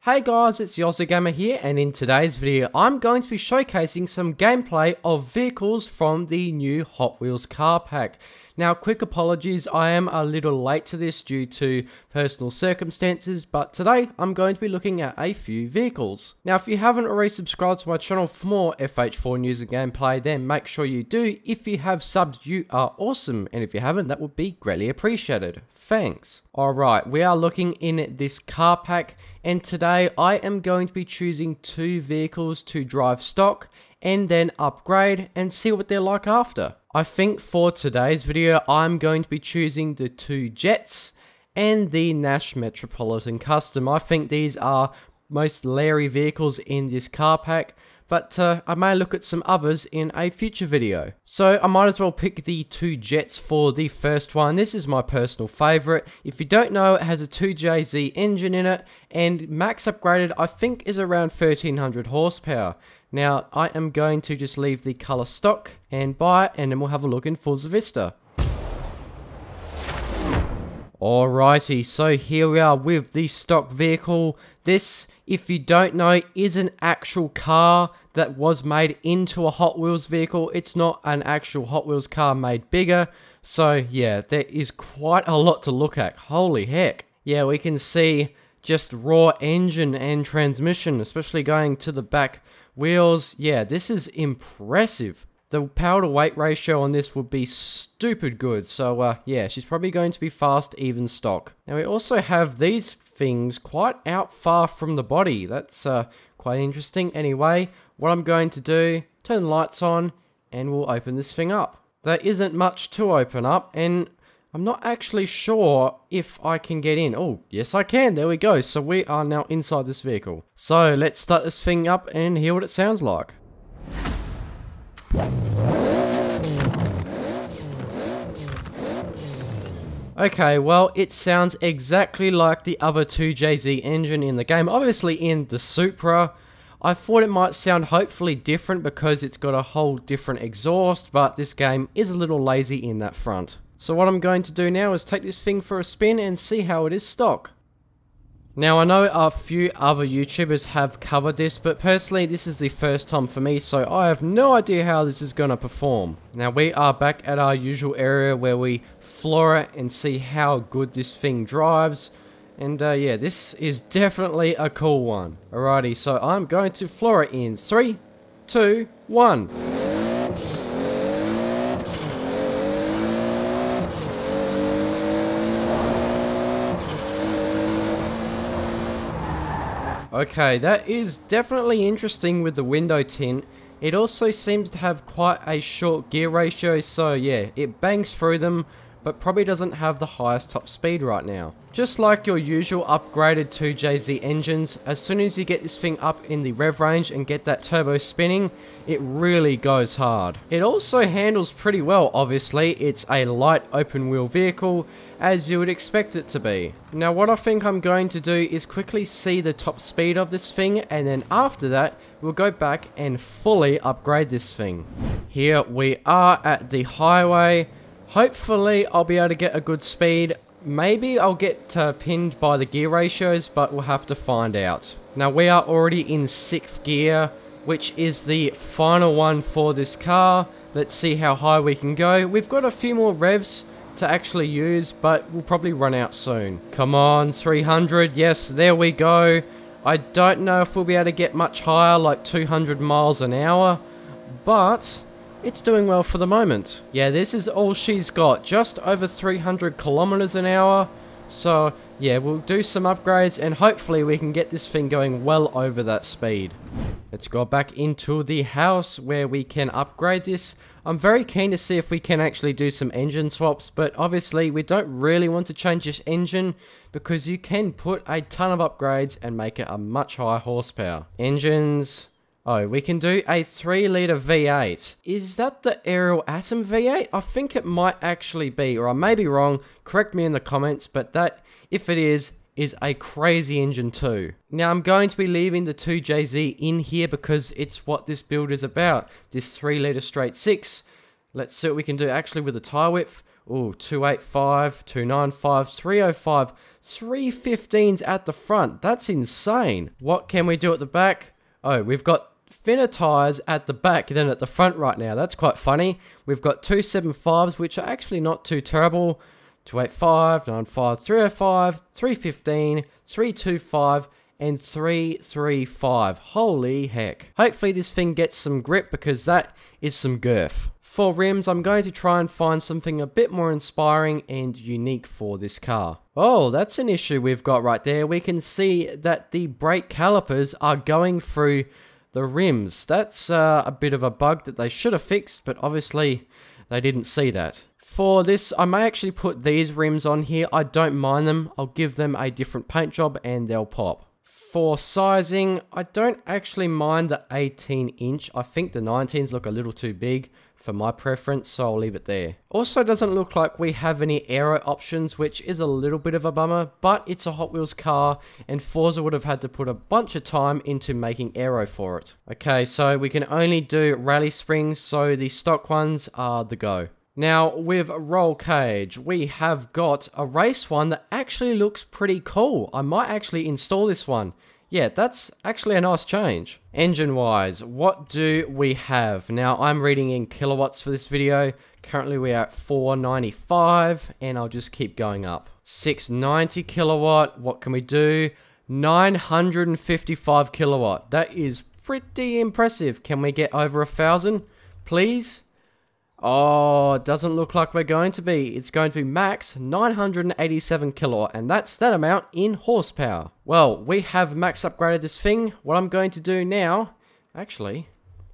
Hey guys, it's the Aussie Gamer here, and in today's video I'm going to be showcasing some gameplay of vehicles from the new Hot Wheels car pack. Now, quick apologies, I am a little late to this due to personal circumstances, but today I'm going to be looking at a few vehicles. Now, if you haven't already subscribed to my channel for more FH4 news and gameplay, then make sure you do. If you have subbed, you are awesome, and if you haven't, that would be greatly appreciated. Thanks. Alright, we are looking in this car pack, and today I am going to be choosing two vehicles to drive stock and then upgrade and see what they're like after. I think for today's video I'm going to be choosing the two Jets and the Nash Metropolitan Custom. I think these are most leery vehicles in this car pack, but I may look at some others in a future video. So I might as well pick the two Jets for the first one. This is my personal favourite. If you don't know, it has a 2JZ engine in it, and max upgraded I think is around 1300 horsepower. Now I am going to just leave the colour stock and buy it, and then we'll have a look in Forza Vista. Alrighty, so here we are with the stock vehicle. This, if you don't know, is an actual car that was made into a Hot Wheels vehicle. It's not an actual Hot Wheels car made bigger. So yeah, there is quite a lot to look at. Holy heck. Yeah, we can see just raw engine and transmission, especially going to the back wheels. Yeah, this is impressive. The power to weight ratio on this would be stupid good. So yeah, she's probably going to be fast even stock. Now we also have these things quite out far from the body. That's quite interesting. Anyway, what I'm going to do, turn the lights on and we'll open this thing up. There isn't much to open up, and I'm not actually sure if I can get in. Oh, yes I can. There we go. So we are now inside this vehicle. So let's start this thing up and hear what it sounds like. Okay, well, it sounds exactly like the other 2JZ engine in the game. Obviously in the Supra, I thought it might sound hopefully different because it's got a whole different exhaust, but this game is a little lazy in that front. So what I'm going to do now is take this thing for a spin and see how it is stock. Now, I know a few other YouTubers have covered this, but personally this is the first time for me, so I have no idea how this is going to perform. Now, we are back at our usual area where we floor it and see how good this thing drives. And yeah, this is definitely a cool one. Alrighty, so I'm going to floor it in 3, 2, 1. Okay, that is definitely interesting with the window tint. It also seems to have quite a short gear ratio, so yeah, it bangs through them, but probably doesn't have the highest top speed right now. Just like your usual upgraded 2JZ engines, as soon as you get this thing up in the rev range and get that turbo spinning, it really goes hard. It also handles pretty well, obviously. It's a light open wheel vehicle, as you would expect it to be. Now, what I think I'm going to do is quickly see the top speed of this thing, and then after that, we'll go back and fully upgrade this thing. Here we are at the highway. Hopefully, I'll be able to get a good speed. Maybe I'll get pinned by the gear ratios, but we'll have to find out. Now, we are already in 6th gear, which is the final one for this car. Let's see how high we can go. We've got a few more revs to actually use, but we'll probably run out soon. Come on, 300. Yes, there we go. I don't know if we'll be able to get much higher, like 200 miles an hour, but it's doing well for the moment. Yeah, this is all she's got, just over 300 kilometers an hour. So yeah, we'll do some upgrades and hopefully we can get this thing going well over that speed. Let's go back into the house where we can upgrade this. I'm very keen to see if we can actually do some engine swaps, but obviously we don't really want to change this engine because you can put a ton of upgrades and make it a much higher horsepower. Engines. Oh, we can do a 3-litre V8. Is that the Aerial Atom V8? I think it might actually be, or I may be wrong. Correct me in the comments, but that, if it is a crazy engine too. Now, I'm going to be leaving the 2JZ in here because it's what this build is about. This 3-litre straight 6. Let's see what we can do actually with the tyre width. Ooh, 285, 295, 305, 315s at the front. That's insane. What can we do at the back? Oh, we've got thinner tires at the back than at the front right now. That's quite funny. We've got 275s, which are actually not too terrible. 285, 95, 305, 315, 325, and 335. Holy heck. Hopefully this thing gets some grip because that is some girth. For rims, I'm going to try and find something a bit more inspiring and unique for this car. Oh, that's an issue we've got right there. We can see that the brake calipers are going through the rims. That's a bit of a bug that they should have fixed, but obviously they didn't see that. For this, I may actually put these rims on here. I don't mind them. I'll give them a different paint job and they'll pop. For sizing, I don't actually mind the 18-inch. I think the 19s look a little too big for my preference, so I'll leave it there. Also, doesn't look like we have any aero options, which is a little bit of a bummer, but it's a Hot Wheels car, and Forza would have had to put a bunch of time into making aero for it. Okay, so we can only do rally springs, so the stock ones are the go. Now, with roll cage, we have got a race one that actually looks pretty cool. I might actually install this one. Yeah, that's actually a nice change. Engine-wise, what do we have? Now, I'm reading in kilowatts for this video. Currently, we're at 495, and I'll just keep going up. 690 kilowatt, what can we do? 955 kilowatt. That is pretty impressive. Can we get over 1,000, please? Oh, it doesn't look like we're going to be. It's going to be max 987 kilowatt, and that's that amount in horsepower. Well, we have max upgraded this thing. What I'm going to do now... Actually,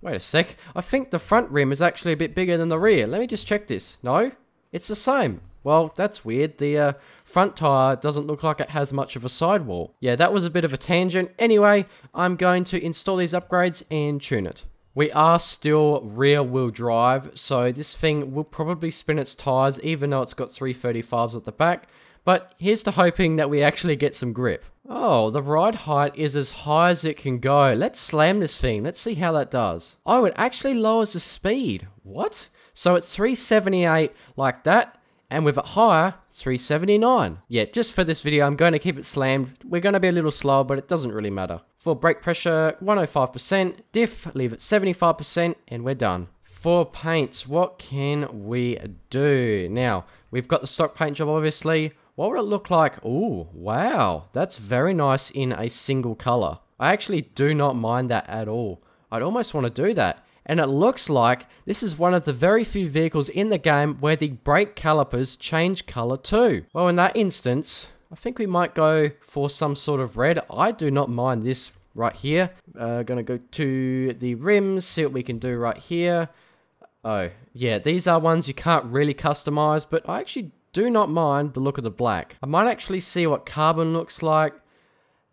wait a sec. I think the front rim is actually a bit bigger than the rear. Let me just check this. No, it's the same. Well, that's weird. The front tire doesn't look like it has much of a sidewall. Yeah, that was a bit of a tangent. Anyway, I'm going to install these upgrades and tune it. We are still rear wheel drive, so this thing will probably spin its tires even though it's got 335s at the back. But here's to hoping that we actually get some grip. Oh, the ride height is as high as it can go. Let's slam this thing. Let's see how that does. Oh, it actually lowers the speed. What? So it's 378 like that, and with it higher, 379. Yeah, just for this video, I'm going to keep it slammed. We're going to be a little slow, but it doesn't really matter. For brake pressure, 105%. Diff, leave it 75%, and we're done. For paints, what can we do? Now, we've got the stock paint job, obviously. What would it look like? Ooh, wow. That's very nice in a single color. I actually do not mind that at all. I'd almost want to do that. And it looks like this is one of the very few vehicles in the game where the brake calipers change color too. Well, in that instance, I think we might go for some sort of red. I do not mind this right here. Gonna go to the rims, see what we can do right here. Oh, yeah, these are ones you can't really customize, but I actually do not mind the look of the black. I might actually see what carbon looks like.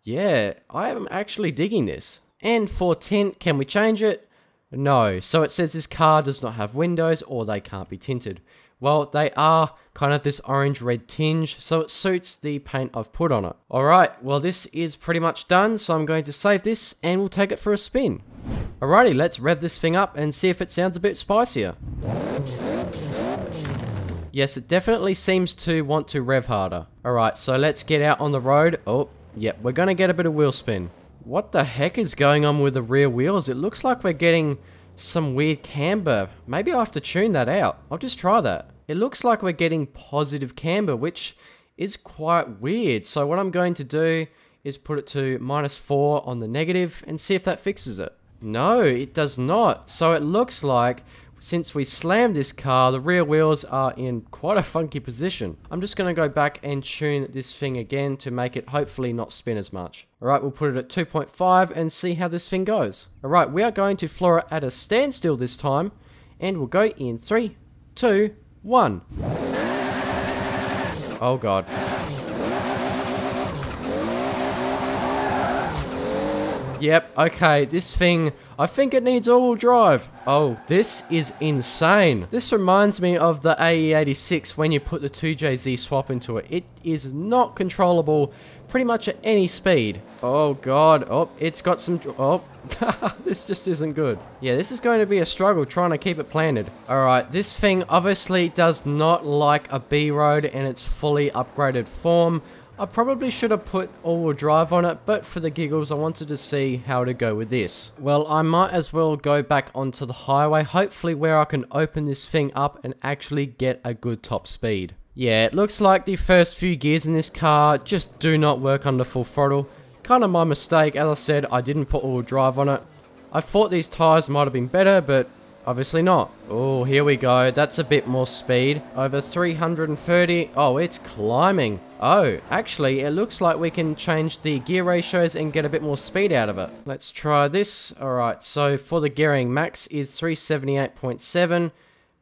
Yeah, I am actually digging this. And for tint, can we change it? No, so it says this car does not have windows or they can't be tinted. Well, they are kind of this orange-red tinge, so it suits the paint I've put on it. Alright, well this is pretty much done, so I'm going to save this and we'll take it for a spin. Alrighty, let's rev this thing up and see if it sounds a bit spicier. Yes, it definitely seems to want to rev harder. Alright, so let's get out on the road. Oh, yep, we're going to get a bit of wheel spin. What the heck is going on with the rear wheels? It looks like we're getting some weird camber. Maybe I have to tune that out. I'll just try that. It looks like we're getting positive camber, which is quite weird. So what I'm going to do is put it to -4 on the negative and see if that fixes it. No, it does not. So it looks like since we slammed this car, the rear wheels are in quite a funky position. I'm just going to go back and tune this thing again to make it hopefully not spin as much. Alright, we'll put it at 2.5 and see how this thing goes. Alright, we are going to floor it at a standstill this time, and we'll go in 3, 2, 1. Oh god. Yep, okay, this thing, I think it needs all-wheel drive. Oh, this is insane. This reminds me of the AE86 when you put the 2JZ swap into it. It is not controllable pretty much at any speed. Oh god, oh, it's got some, oh, this just isn't good. Yeah, this is going to be a struggle trying to keep it planted. Alright, this thing obviously does not like a B road in its fully upgraded form. I probably should have put all-wheel drive on it, but for the giggles, I wanted to see how to go with this. Well, I might as well go back onto the highway, hopefully where I can open this thing up and actually get a good top speed. Yeah, it looks like the first few gears in this car just do not work under full throttle. Kind of my mistake, as I said, I didn't put all-wheel drive on it. I thought these tyres might have been better, but obviously not. Oh, here we go. That's a bit more speed. Over 330. Oh, it's climbing. Oh, actually, it looks like we can change the gear ratios and get a bit more speed out of it. Let's try this. Alright, so for the gearing, max is 378.7.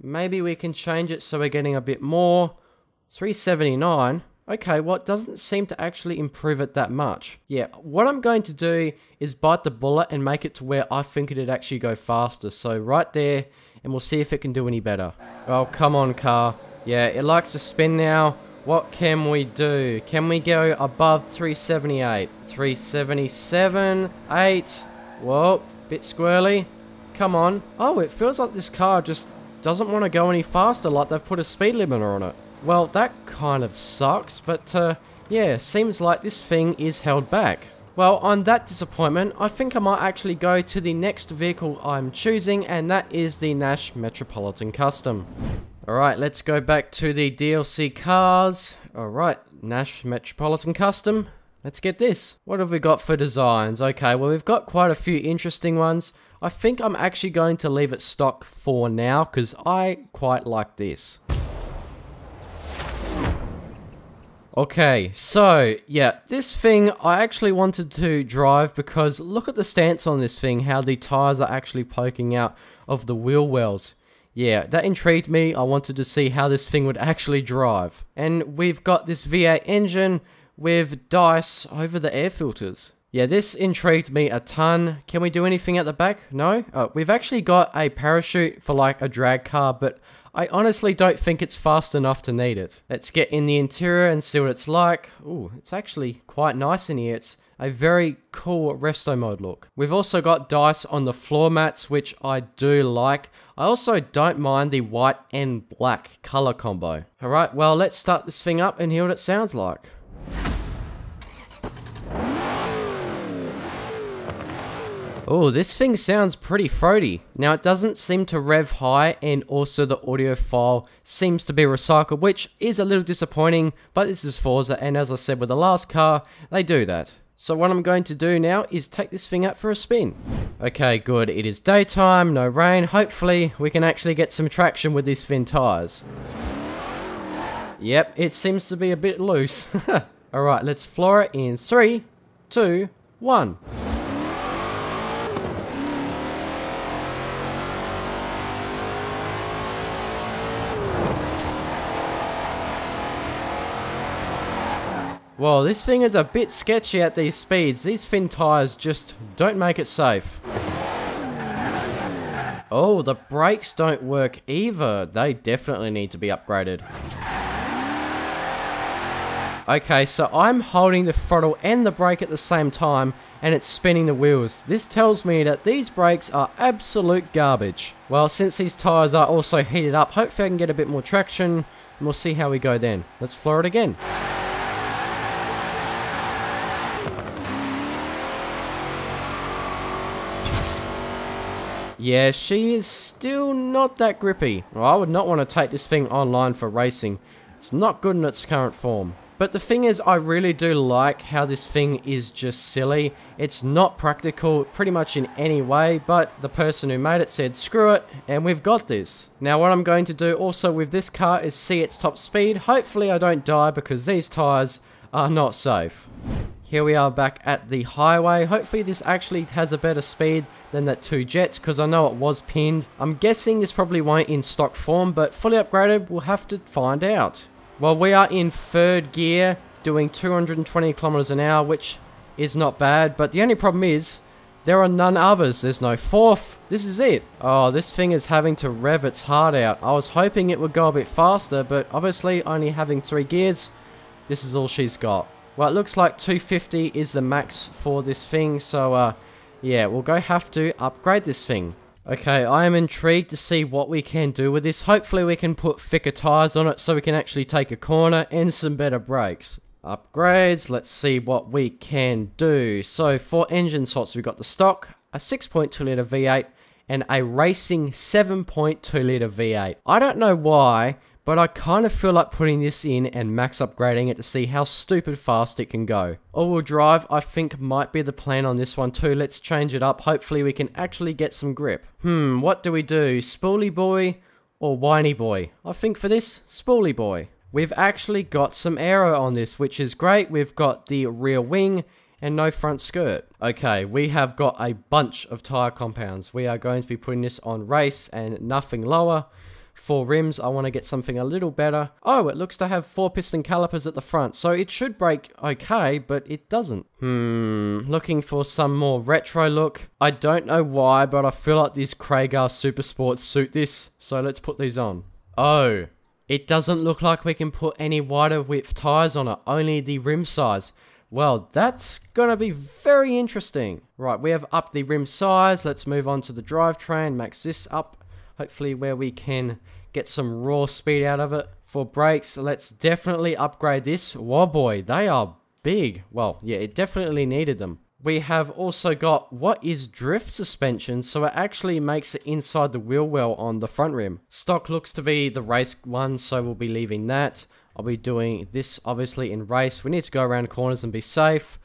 Maybe we can change it so we're getting a bit more. 379. Okay, well, it doesn't seem to actually improve it that much. Yeah, what I'm going to do is bite the bullet and make it to where I think it'd actually go faster. So right there, and we'll see if it can do any better. Oh, come on, car. Yeah, it likes to spin now. What can we do? Can we go above 378? 377, 8. Whoa, bit squirrely. Come on. Oh, it feels like this car just doesn't want to go any faster, like they've put a speed limiter on it. Well, that kind of sucks, but yeah, seems like this thing is held back. Well, on that disappointment, I think I might actually go to the next vehicle I'm choosing, and that is the Nash Metropolitan Custom. Alright, let's go back to the DLC cars. Alright, Nash Metropolitan Custom. Let's get this. What have we got for designs? Okay, well, we've got quite a few interesting ones. I think I'm actually going to leave it stock for now, because I quite like this. Okay, so, yeah, this thing I actually wanted to drive because look at the stance on this thing, how the tyres are actually poking out of the wheel wells. Yeah, that intrigued me. I wanted to see how this thing would actually drive. And we've got this V8 engine with dice over the air filters. Yeah, this intrigued me a ton. Can we do anything at the back? No? Oh, we've actually got a parachute for like a drag car, but I honestly don't think it's fast enough to need it. Let's get in the interior and see what it's like. Ooh, it's actually quite nice in here. It's a very cool resto mode look. We've also got dice on the floor mats, which I do like. I also don't mind the white and black color combo. Alright, well, let's start this thing up and hear what it sounds like. Oh, this thing sounds pretty throaty. Now, it doesn't seem to rev high, and also the audio file seems to be recycled, which is a little disappointing, but this is Forza, and as I said with the last car, they do that. So what I'm going to do now is take this thing out for a spin. Okay, good. It is daytime, no rain. Hopefully, we can actually get some traction with these thin tires. Yep, it seems to be a bit loose. Alright, let's floor it in 3, 2, 1. Well, this thing is a bit sketchy at these speeds. These thin tires just don't make it safe. Oh, the brakes don't work either. They definitely need to be upgraded. Okay, so I'm holding the throttle and the brake at the same time, and it's spinning the wheels. This tells me that these brakes are absolute garbage. Well, since these tires are also heated up, hopefully I can get a bit more traction, and we'll see how we go then. Let's floor it again. Yeah, she is still not that grippy. Well, I would not want to take this thing online for racing. It's not good in its current form. But the thing is, I really do like how this thing is just silly. It's not practical pretty much in any way, but the person who made it said screw it, and we've got this. Now what I'm going to do also with this car is see its top speed. Hopefully I don't die because these tires are not safe. Here we are back at the highway. Hopefully this actually has a better speed than that 2 Jets, because I know it was pinned. I'm guessing this probably won't in stock form, but fully upgraded, we'll have to find out. Well, we are in 3rd gear, doing 220 kilometers an hour, which is not bad, but the only problem is, there are none others. There's no 4th. This is it. Oh, this thing is having to rev its heart out. I was hoping it would go a bit faster, but obviously only having 3 gears, this is all she's got. Well, it looks like 250 is the max for this thing, so yeah, we'll have to upgrade this thing. Okay, I am intrigued to see what we can do with this. Hopefully we can put thicker tires on it so we can actually take a corner and some better brakes. Upgrades, let's see what we can do. So for engine swaps, we've got the stock, a 6.2 litre V8, and a racing 7.2 litre V8. I don't know why, but I kind of feel like putting this in and max upgrading it to see how stupid fast it can go. All-wheel drive, I think, might be the plan on this one too. Let's change it up. Hopefully we can actually get some grip. What do we do? Spoolie boy or whiny boy? I think for this, spoolie boy. We've actually got some aero on this, which is great. We've got the rear wing and no front skirt. Okay, we have got a bunch of tire compounds. We are going to be putting this on race and nothing lower. For rims, I want to get something a little better. Oh, it looks to have 4 piston calipers at the front, so it should brake okay, but it doesn't. Looking for some more retro look. I don't know why, but I feel like these Craigar Super Sports suit this, so let's put these on. Oh, it doesn't look like we can put any wider width tires on it, only the rim size. Well, that's gonna be very interesting. Right, we have upped the rim size. Let's move on to the drivetrain, max this up. Hopefully where we can get some raw speed out of it. For brakes, let's definitely upgrade this. Whoa boy, they are big. Well, yeah, it definitely needed them. We have also got what is drift suspension, so it actually makes it inside the wheel well on the front rim. Stock looks to be the race one, so we'll be leaving that. I'll be doing this obviously in race. We need to go around corners and be safe.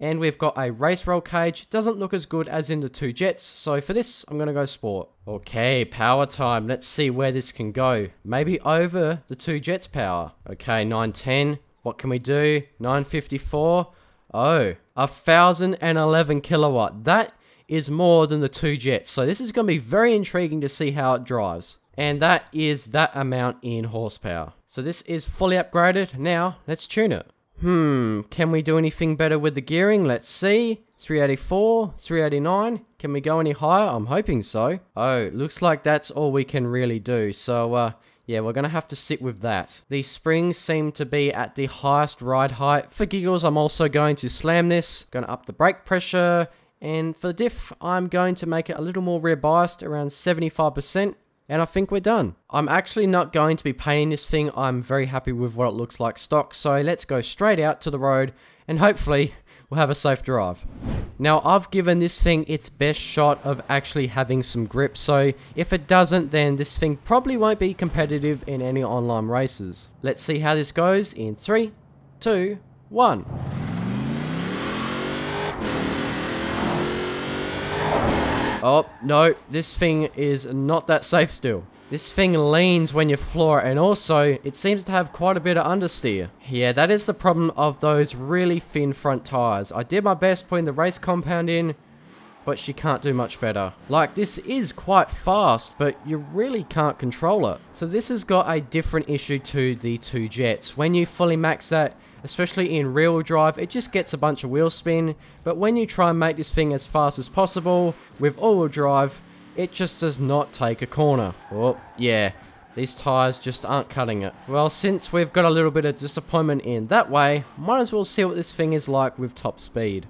And we've got a race roll cage. It doesn't look as good as in the 2 Jets, so for this, I'm going to go sport. Okay, power time. Let's see where this can go. Maybe over the 2 Jets power. Okay, 910. What can we do? 954. Oh, 1,011 kilowatt. That is more than the 2 Jets, so this is going to be very intriguing to see how it drives. And that is that amount in horsepower. So this is fully upgraded. Now, let's tune it. Can we do anything better with the gearing? Let's see. 384, 389. Can we go any higher? I'm hoping so. Oh, looks like that's all we can really do. So, yeah, we're going to have to sit with that. The springs seem to be at the highest ride height. For giggles, I'm also going to slam this. Going to up the brake pressure. And for the diff, I'm going to make it a little more rear biased, around 75%. And I think we're done. I'm actually not going to be painting this thing. I'm very happy with what it looks like stock. So let's go straight out to the road and hopefully we'll have a safe drive. Now I've given this thing its best shot of actually having some grip. So if it doesn't, then this thing probably won't be competitive in any online races. Let's see how this goes in 3, 2, 1. Oh, no, this thing is not that safe still. This thing leans when you floor it, and also, it seems to have quite a bit of understeer. Yeah, that is the problem of those really thin front tires. I did my best putting the race compound in, but she can't do much better. Like, this is quite fast, but you really can't control it. So this has got a different issue to the 2 Jets. When you fully max that, especially in rear-wheel drive, it just gets a bunch of wheel spin. But when you try and make this thing as fast as possible with all-wheel drive, it just does not take a corner. Oh, yeah, these tires just aren't cutting it. Well, since we've got a little bit of disappointment in that way, might as well see what this thing is like with top speed.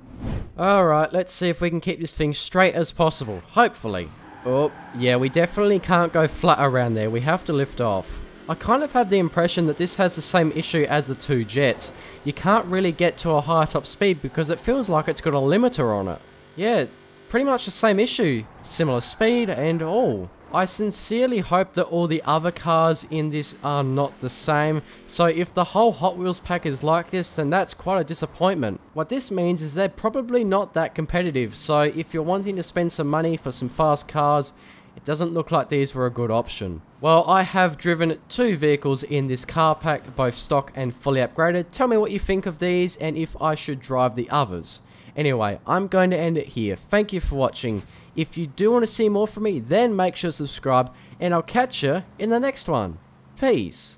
Alright, let's see if we can keep this thing straight as possible, hopefully. Oh, yeah, we definitely can't go flat around there. We have to lift off. I kind of have the impression that this has the same issue as the 2 Jets. You can't really get to a higher top speed because it feels like it's got a limiter on it. Yeah, it's pretty much the same issue. Similar speed and all. I sincerely hope that all the other cars in this are not the same. So if the whole Hot Wheels pack is like this, then that's quite a disappointment. What this means is they're probably not that competitive. So if you're wanting to spend some money for some fast cars, it doesn't look like these were a good option. Well, I have driven 2 vehicles in this car pack, both stock and fully upgraded. Tell me what you think of these and if I should drive the others. Anyway, I'm going to end it here. Thank you for watching. If you do want to see more from me, then make sure to subscribe, and I'll catch you in the next one. Peace.